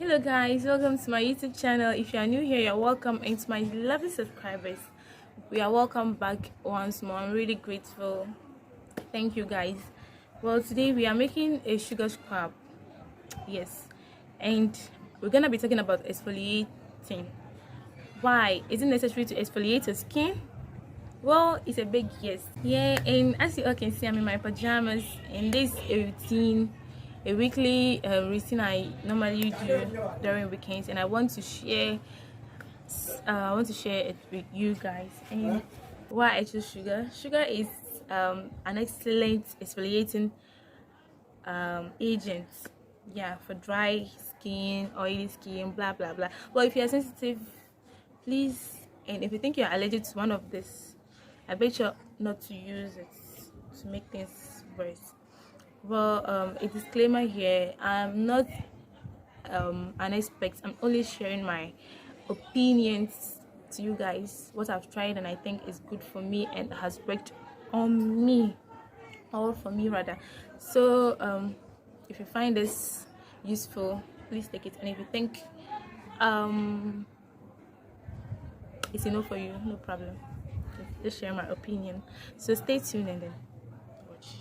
Hello guys, welcome to my YouTube channel. If you are new here, you're welcome, and to my lovely subscribers, we are welcome back once more. I'm really grateful. Thank you guys. Well, today we are making a sugar scrub. Yes, and we're gonna be talking about exfoliating. Why is it necessary to exfoliate your skin? Well, it's a big yes. Yeah, and as you all can see, I'm in my pajamas, and this is a routine, a weekly routine I normally do during weekends, and I want to share it with you guys. And why I choose sugar? Sugar is an excellent exfoliating agent. Yeah, for dry skin, oily skin, blah blah blah. But if you are sensitive, please, and if you think you're allergic to one of this, I bet you not to use it to make things worse. Well, a disclaimer here, I'm not an expert. I'm only sharing my opinions to you guys, what I've tried and I think is good for me and has worked on me, or for me rather. So if you find this useful, please take it, and if you think it's enough for you, no problem, just share my opinion. So stay tuned and then watch.